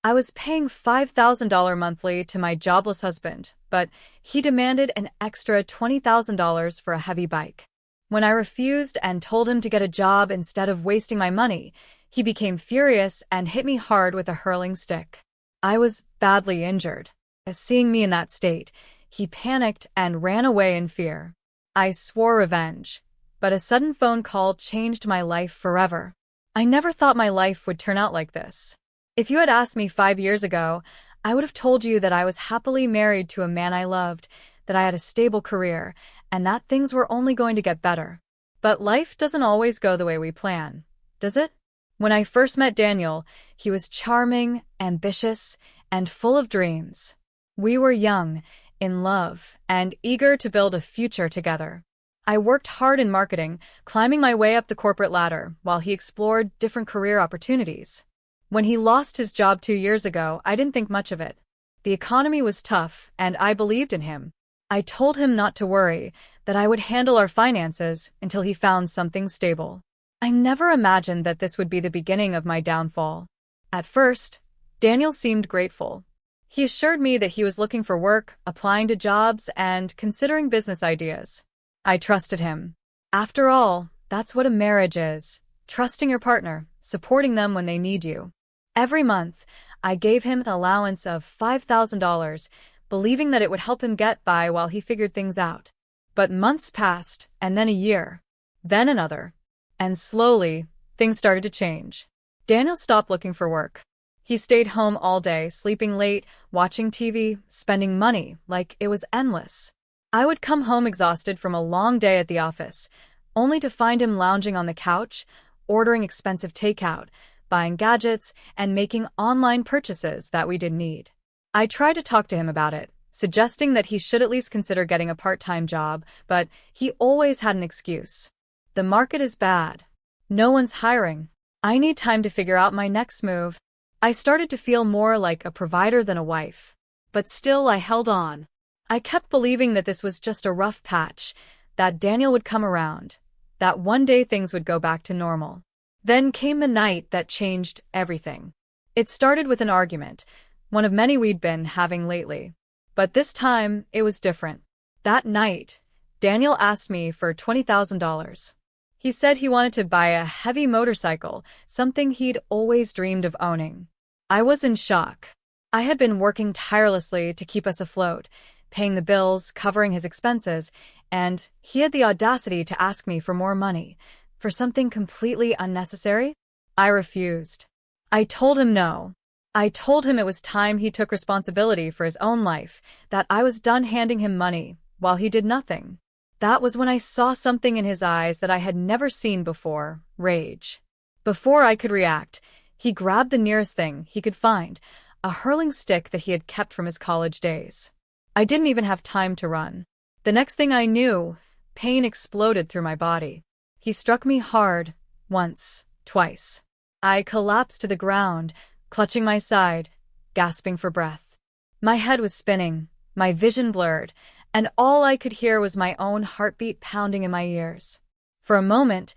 I was paying $5,000 monthly to my jobless husband, but he demanded an extra $20,000 for a heavy bike. When I refused and told him to get a job instead of wasting my money, he became furious and hit me hard with a hurling stick. I was badly injured. Seeing me in that state, he panicked and ran away in fear. I swore revenge, but a sudden phone call changed my life forever. I never thought my life would turn out like this. If you had asked me 5 years ago, I would have told you that I was happily married to a man I loved, that I had a stable career, and that things were only going to get better. But life doesn't always go the way we plan, does it? When I first met Daniel, he was charming, ambitious, and full of dreams. We were young, in love, and eager to build a future together. I worked hard in marketing, climbing my way up the corporate ladder, while he explored different career opportunities. When he lost his job 2 years ago, I didn't think much of it. The economy was tough, and I believed in him. I told him not to worry, that I would handle our finances until he found something stable. I never imagined that this would be the beginning of my downfall. At first, Daniel seemed grateful. He assured me that he was looking for work, applying to jobs, and considering business ideas. I trusted him. After all, that's what a marriage is. Trusting your partner, supporting them when they need you. Every month, I gave him an allowance of $5,000, believing that it would help him get by while he figured things out. But months passed, and then a year. Then another. And slowly, things started to change. Daniel stopped looking for work. He stayed home all day, sleeping late, watching TV, spending money like it was endless. I would come home exhausted from a long day at the office, only to find him lounging on the couch, ordering expensive takeout, buying gadgets, and making online purchases that we didn't need. I tried to talk to him about it, suggesting that he should at least consider getting a part-time job, but he always had an excuse. The market is bad. No one's hiring. I need time to figure out my next move. I started to feel more like a provider than a wife. But still I held on. I kept believing that this was just a rough patch, that Daniel would come around, that one day things would go back to normal. Then came the night that changed everything. It started with an argument, one of many we'd been having lately. But this time, it was different. That night, Daniel asked me for $20,000. He said he wanted to buy a heavy motorcycle, something he'd always dreamed of owning. I was in shock. I had been working tirelessly to keep us afloat, paying the bills, covering his expenses, and he had the audacity to ask me for more money, for something completely unnecessary. I refused. I told him no. I told him it was time he took responsibility for his own life, that I was done handing him money, while he did nothing. That was when I saw something in his eyes that I had never seen before, rage. Before I could react, he grabbed the nearest thing he could find, a hurling stick that he had kept from his college days. I didn't even have time to run. The next thing I knew, pain exploded through my body. He struck me hard, once, twice. I collapsed to the ground, clutching my side, gasping for breath. My head was spinning, my vision blurred, and all I could hear was my own heartbeat pounding in my ears. For a moment,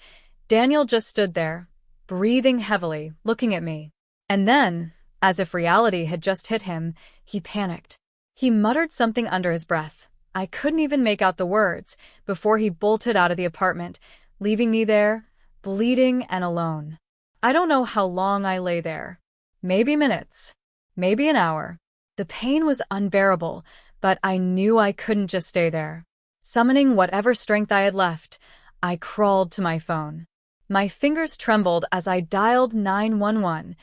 Daniel just stood there, breathing heavily, looking at me. And then, as if reality had just hit him, he panicked. He muttered something under his breath. I couldn't even make out the words before he bolted out of the apartment, leaving me there, bleeding and alone. I don't know how long I lay there. Maybe minutes. Maybe an hour. The pain was unbearable, but I knew I couldn't just stay there. Summoning whatever strength I had left, I crawled to my phone. My fingers trembled as I dialed 911,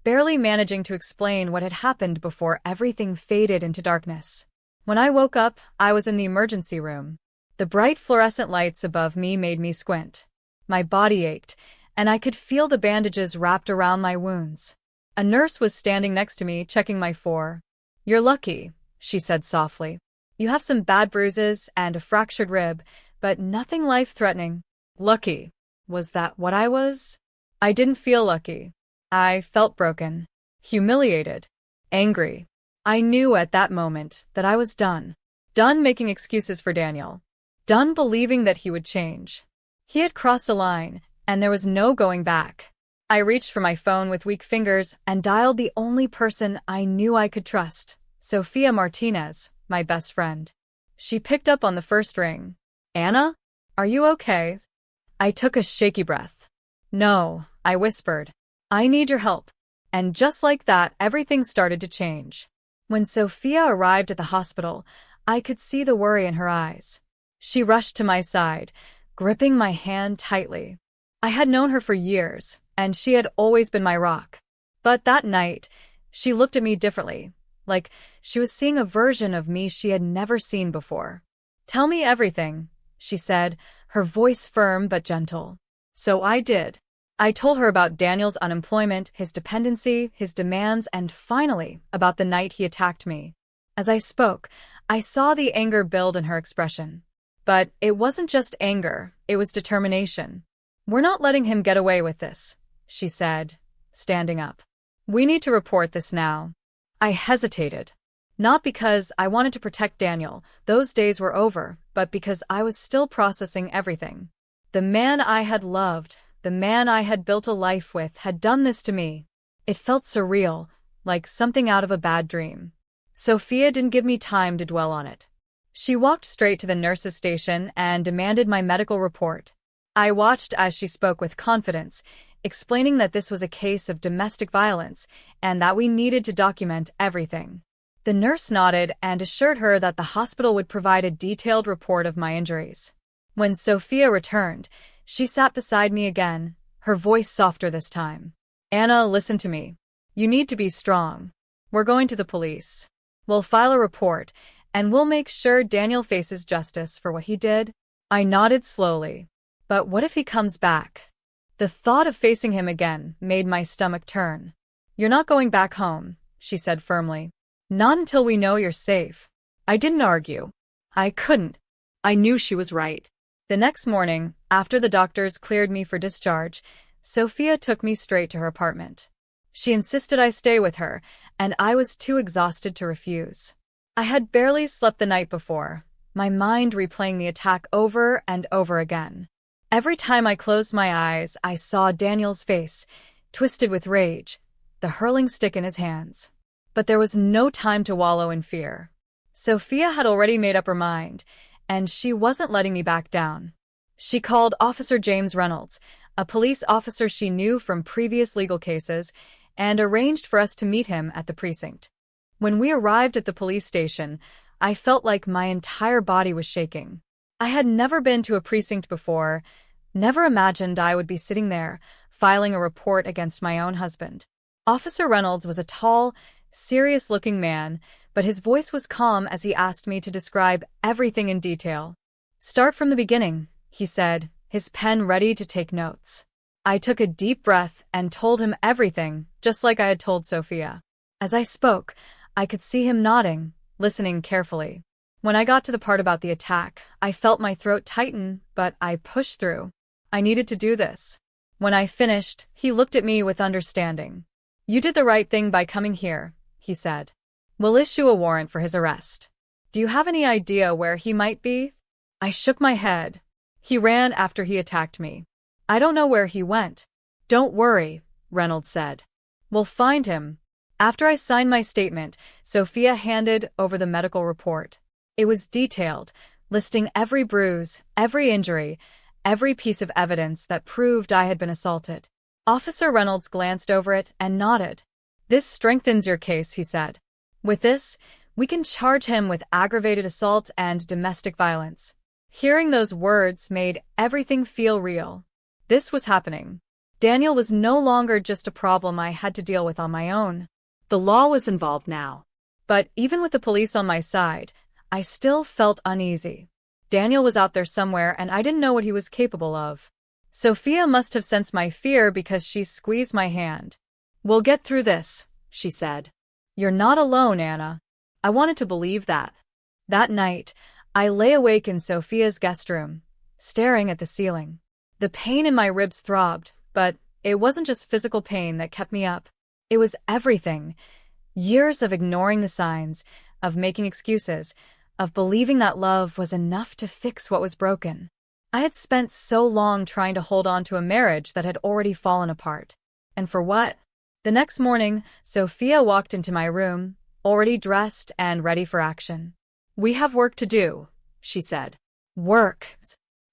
barely managing to explain what had happened before everything faded into darkness. When I woke up, I was in the emergency room. The bright fluorescent lights above me made me squint. My body ached, and I could feel the bandages wrapped around my wounds. A nurse was standing next to me, checking my "4." "You're lucky," she said softly. "You have some bad bruises and a fractured rib, but nothing life-threatening." Lucky. Was that what I was? I didn't feel lucky. I felt broken, humiliated, angry. I knew at that moment that I was done. Done making excuses for Daniel. Done believing that he would change. He had crossed a line, and there was no going back. I reached for my phone with weak fingers and dialed the only person I knew I could trust, Sophia Martinez, my best friend. She picked up on the first ring. Anna? Are you okay? I took a shaky breath. No, I whispered. I need your help. And just like that, everything started to change. When Sophia arrived at the hospital, I could see the worry in her eyes. She rushed to my side, gripping my hand tightly. I had known her for years, and she had always been my rock. But that night, she looked at me differently, like she was seeing a version of me she had never seen before. Tell me everything, she said, her voice firm but gentle. So I did. I told her about Daniel's unemployment, his dependency, his demands, and finally, about the night he attacked me. As I spoke, I saw the anger build in her expression. But it wasn't just anger, it was determination. We're not letting him get away with this, she said, standing up. We need to report this now. I hesitated. Not because I wanted to protect Daniel, those days were over, but because I was still processing everything. The man I had loved, the man I had built a life with, had done this to me. It felt surreal, like something out of a bad dream. Sophia didn't give me time to dwell on it. She walked straight to the nurse's station and demanded my medical report. I watched as she spoke with confidence, explaining that this was a case of domestic violence and that we needed to document everything. The nurse nodded and assured her that the hospital would provide a detailed report of my injuries. When Sophia returned, she sat beside me again, her voice softer this time. Anna, listen to me. You need to be strong. We're going to the police. We'll file a report, and we'll make sure Daniel faces justice for what he did. I nodded slowly. But what if he comes back? The thought of facing him again made my stomach turn. You're not going back home, she said firmly. Not until we know you're safe. I didn't argue. I couldn't. I knew she was right. The next morning, after the doctors cleared me for discharge, Sophia took me straight to her apartment. She insisted I stay with her, and I was too exhausted to refuse. I had barely slept the night before, my mind replaying the attack over and over again. Every time I closed my eyes, I saw Daniel's face, twisted with rage, the hurling stick in his hands. But there was no time to wallow in fear. Sophia had already made up her mind, and she wasn't letting me back down. She called Officer James Reynolds, a police officer she knew from previous legal cases, and arranged for us to meet him at the precinct. When we arrived at the police station, I felt like my entire body was shaking. I had never been to a precinct before, never imagined I would be sitting there, filing a report against my own husband. Officer Reynolds was a tall, serious-looking man, but his voice was calm as he asked me to describe everything in detail. Start from the beginning, he said, his pen ready to take notes. I took a deep breath and told him everything, just like I had told Sophia. As I spoke, I could see him nodding, listening carefully. When I got to the part about the attack, I felt my throat tighten, but I pushed through. I needed to do this. When I finished, he looked at me with understanding. You did the right thing by coming here, he said. We'll issue a warrant for his arrest. Do you have any idea where he might be? I shook my head. He ran after he attacked me. I don't know where he went. Don't worry, Reynolds said. We'll find him. After I signed my statement, Sophia handed over the medical report. It was detailed, listing every bruise, every injury, every piece of evidence that proved I had been assaulted. Officer Reynolds glanced over it and nodded. This strengthens your case, he said. With this, we can charge him with aggravated assault and domestic violence. Hearing those words made everything feel real. This was happening. Daniel was no longer just a problem I had to deal with on my own. The law was involved now. But even with the police on my side, I still felt uneasy. Daniel was out there somewhere and I didn't know what he was capable of. Sophia must have sensed my fear because she squeezed my hand. We'll get through this, she said. You're not alone, Anna. I wanted to believe that. That night, I lay awake in Sophia's guest room, staring at the ceiling. The pain in my ribs throbbed, but it wasn't just physical pain that kept me up. It was everything. Years of ignoring the signs, of making excuses, of believing that love was enough to fix what was broken. I had spent so long trying to hold on to a marriage that had already fallen apart. And for what? The next morning, Sophia walked into my room, already dressed and ready for action. "We have work to do," she said. "Work?"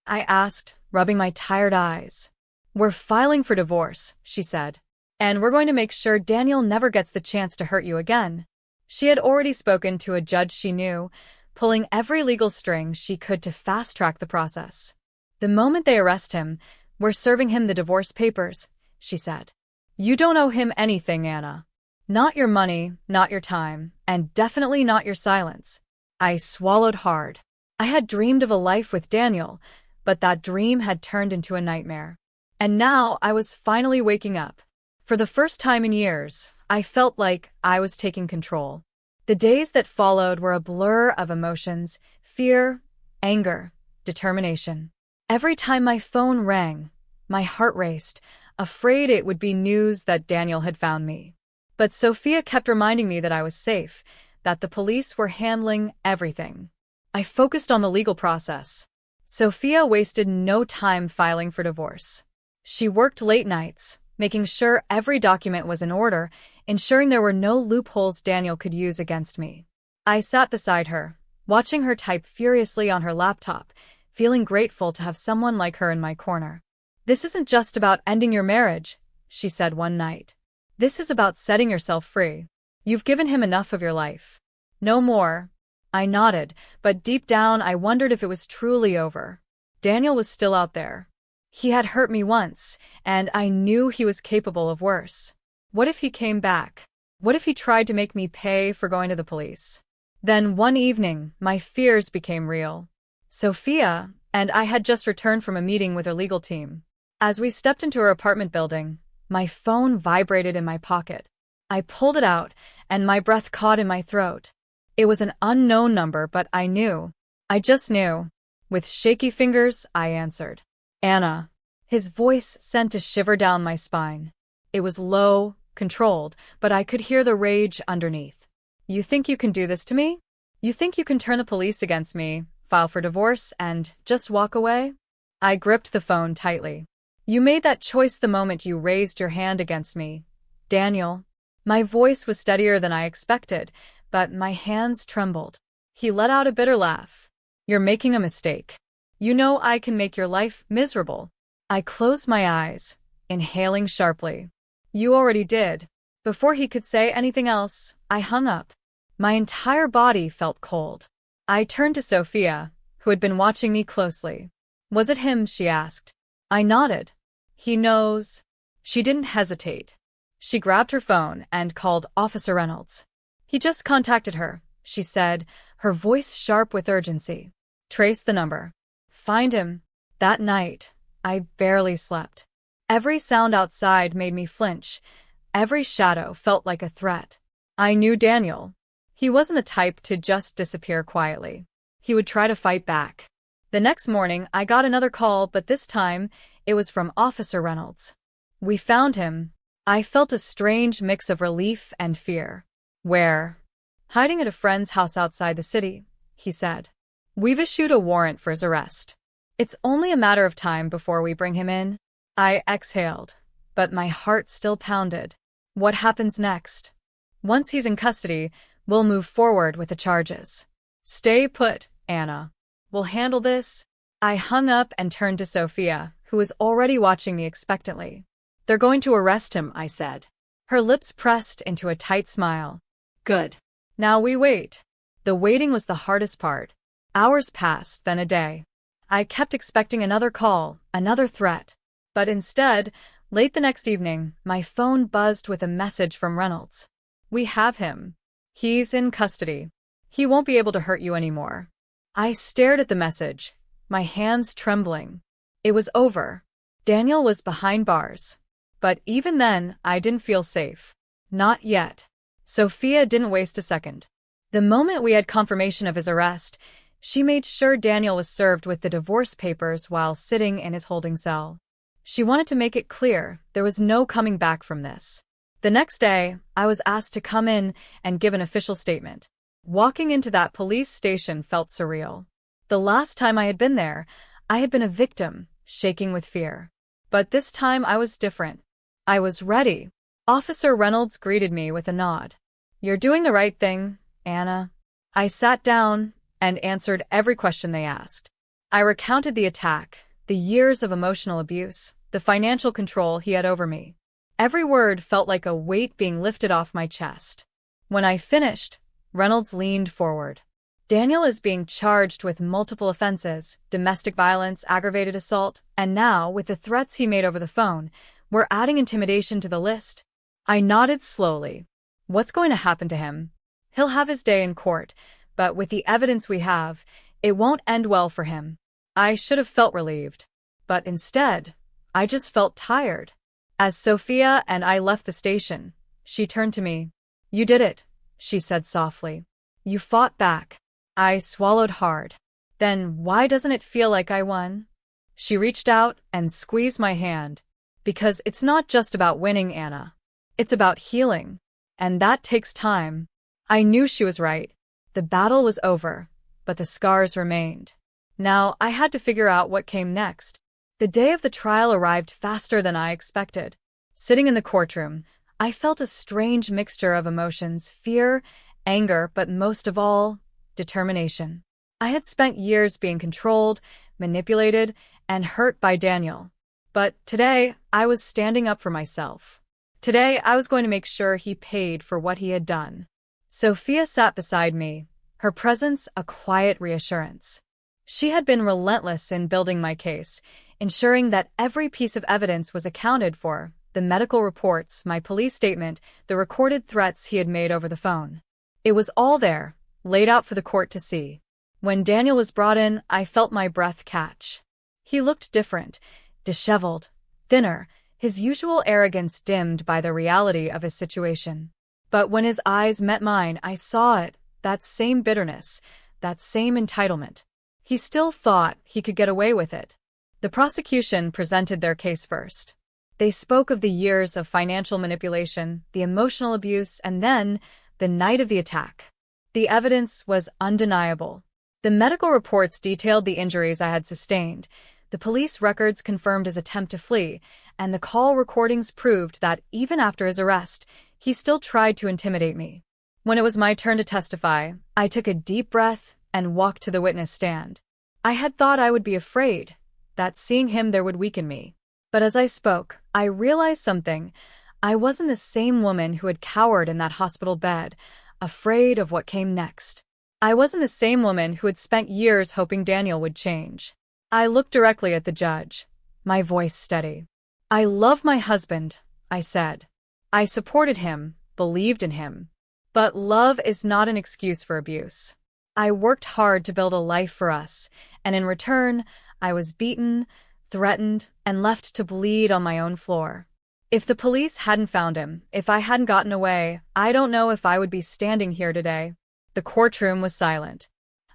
I asked, rubbing my tired eyes. "We're filing for divorce," she said. "And we're going to make sure Daniel never gets the chance to hurt you again." She had already spoken to a judge she knew, pulling every legal string she could to fast-track the process. "The moment they arrest him, we're serving him the divorce papers," she said. "You don't owe him anything, Anna. Not your money, not your time, and definitely not your silence." I swallowed hard. I had dreamed of a life with Daniel, but that dream had turned into a nightmare. And now I was finally waking up. For the first time in years, I felt like I was taking control. The days that followed were a blur of emotions: fear, anger, determination. Every time my phone rang, my heart raced, afraid it would be news that Daniel had found me. But Sophia kept reminding me that I was safe, that the police were handling everything. I focused on the legal process. Sophia wasted no time filing for divorce. She worked late nights, making sure every document was in order, ensuring there were no loopholes Daniel could use against me. I sat beside her, watching her type furiously on her laptop, feeling grateful to have someone like her in my corner. "This isn't just about ending your marriage," she said one night. "This is about setting yourself free. You've given him enough of your life. No more." I nodded, but deep down I wondered if it was truly over. Daniel was still out there. He had hurt me once, and I knew he was capable of worse. What if he came back? What if he tried to make me pay for going to the police? Then one evening, my fears became real. Sophia and I had just returned from a meeting with her legal team. As we stepped into her apartment building, my phone vibrated in my pocket. I pulled it out, and my breath caught in my throat. It was an unknown number, but I knew. I just knew. With shaky fingers, I answered. "Anna." His voice sent a shiver down my spine. It was low, controlled, but I could hear the rage underneath. "You think you can do this to me? You think you can turn the police against me, file for divorce, and just walk away?" I gripped the phone tightly. "You made that choice the moment you raised your hand against me, Daniel." My voice was steadier than I expected, but my hands trembled. He let out a bitter laugh. "You're making a mistake. You know I can make your life miserable." I closed my eyes, inhaling sharply. "You already did." Before he could say anything else, I hung up. My entire body felt cold. I turned to Sophia, who had been watching me closely. "Was it him?" she asked. I nodded. "He knows." She didn't hesitate. She grabbed her phone and called Officer Reynolds. "He just contacted her," she said, her voice sharp with urgency. "Trace the number. Find him." That night, I barely slept. Every sound outside made me flinch. Every shadow felt like a threat. I knew Daniel. He wasn't the type to just disappear quietly. He would try to fight back. The next morning, I got another call, but this time, it was from Officer Reynolds. "We found him." I felt a strange mix of relief and fear. "Where?" "Hiding at a friend's house outside the city," he said. "We've issued a warrant for his arrest. It's only a matter of time before we bring him in." I exhaled, but my heart still pounded. What happens next? "Once he's in custody, we'll move forward with the charges." "Stay put, Anna. We'll handle this." I hung up and turned to Sophia, who was already watching me expectantly. "They're going to arrest him," I said. Her lips pressed into a tight smile. "Good. Now we wait." The waiting was the hardest part. Hours passed, then a day. I kept expecting another call, another threat. But instead, late the next evening, my phone buzzed with a message from Reynolds. "We have him. He's in custody. He won't be able to hurt you anymore." I stared at the message, my hands trembling. It was over. Daniel was behind bars. But even then, I didn't feel safe. Not yet. Sophia didn't waste a second. The moment we had confirmation of his arrest, she made sure Daniel was served with the divorce papers while sitting in his holding cell. She wanted to make it clear there was no coming back from this. The next day, I was asked to come in and give an official statement. Walking into that police station felt surreal. The last time I had been there, I had been a victim, shaking with fear. But this time I was different. I was ready. Officer Reynolds greeted me with a nod. "You're doing the right thing, Anna." I sat down and answered every question they asked. I recounted the attack, the years of emotional abuse, the financial control he had over me. Every word felt like a weight being lifted off my chest. When I finished, Reynolds leaned forward. "Daniel is being charged with multiple offenses, domestic violence, aggravated assault, and now, with the threats he made over the phone, we're adding intimidation to the list." I nodded slowly. "What's going to happen to him?" "He'll have his day in court, but with the evidence we have, it won't end well for him." I should have felt relieved. But instead, I just felt tired. As Sophia and I left the station, she turned to me. "You did it," she said softly. "You fought back." I swallowed hard. "Then why doesn't it feel like I won?" She reached out and squeezed my hand. "Because it's not just about winning, Anna. It's about healing. And that takes time." I knew she was right. The battle was over, but the scars remained. Now I had to figure out what came next. The day of the trial arrived faster than I expected. Sitting in the courtroom, I felt a strange mixture of emotions: fear, anger, but most of all, determination. I had spent years being controlled, manipulated, and hurt by Daniel. But today, I was standing up for myself. Today, I was going to make sure he paid for what he had done. Sophia sat beside me, her presence a quiet reassurance. She had been relentless in building my case, ensuring that every piece of evidence was accounted for: the medical reports, my police statement, the recorded threats he had made over the phone. It was all there, laid out for the court to see. When Daniel was brought in, I felt my breath catch. He looked different, disheveled, thinner, his usual arrogance dimmed by the reality of his situation. But when his eyes met mine, I saw it, that same bitterness, that same entitlement. He still thought he could get away with it. The prosecution presented their case first. They spoke of the years of financial manipulation, the emotional abuse, and then the night of the attack. The evidence was undeniable. The medical reports detailed the injuries I had sustained. The police records confirmed his attempt to flee, and the call recordings proved that even after his arrest, he still tried to intimidate me. When it was my turn to testify, I took a deep breath and walked to the witness stand. I had thought I would be afraid, that seeing him there would weaken me. But as I spoke, I realized something. I wasn't the same woman who had cowered in that hospital bed, afraid of what came next. I wasn't the same woman who had spent years hoping Daniel would change. I looked directly at the judge, my voice steady. "I love my husband," I said. "I supported him, believed in him. But love is not an excuse for abuse. I worked hard to build a life for us, and in return, I was beaten, threatened, and left to bleed on my own floor. If the police hadn't found him, if I hadn't gotten away, I don't know if I would be standing here today." The courtroom was silent.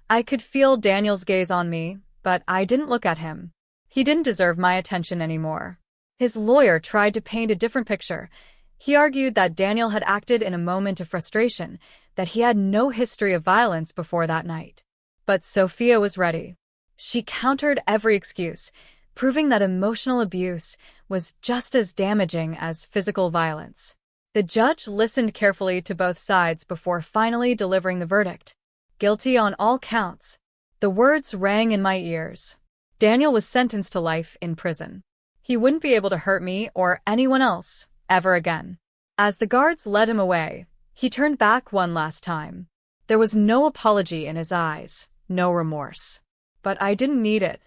I could feel Daniel's gaze on me, but I didn't look at him. He didn't deserve my attention anymore. His lawyer tried to paint a different picture. He argued that Daniel had acted in a moment of frustration, that he had no history of violence before that night. But Sophia was ready. She countered every excuse, proving that emotional abuse was just as damaging as physical violence. The judge listened carefully to both sides before finally delivering the verdict. "Guilty on all counts." The words rang in my ears. Daniel was sentenced to life in prison. He wouldn't be able to hurt me or anyone else ever again. As the guards led him away, he turned back one last time. There was no apology in his eyes, no remorse. But I didn't need it.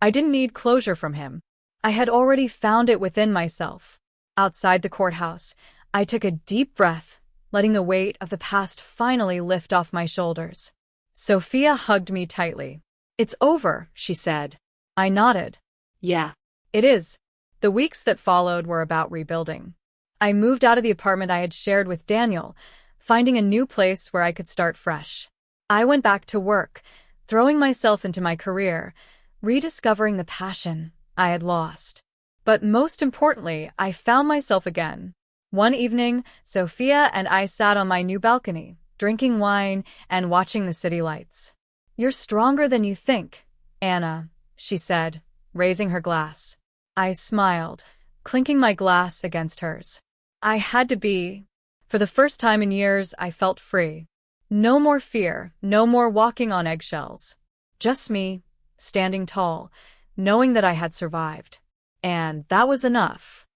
I didn't need closure from him. I had already found it within myself. Outside the courthouse, I took a deep breath, letting the weight of the past finally lift off my shoulders. Sophia hugged me tightly. "It's over," she said. I nodded. "Yeah, it is." The weeks that followed were about rebuilding. I moved out of the apartment I had shared with Daniel, finding a new place where I could start fresh. I went back to work, throwing myself into my career, rediscovering the passion I had lost. But most importantly, I found myself again. One evening, Sophia and I sat on my new balcony, drinking wine and watching the city lights. "You're stronger than you think, Anna," she said, raising her glass. I smiled. clinking my glass against hers. I had to be. For the first time in years, I felt free. No more fear, no more walking on eggshells. Just me, standing tall, knowing that I had survived. And that was enough.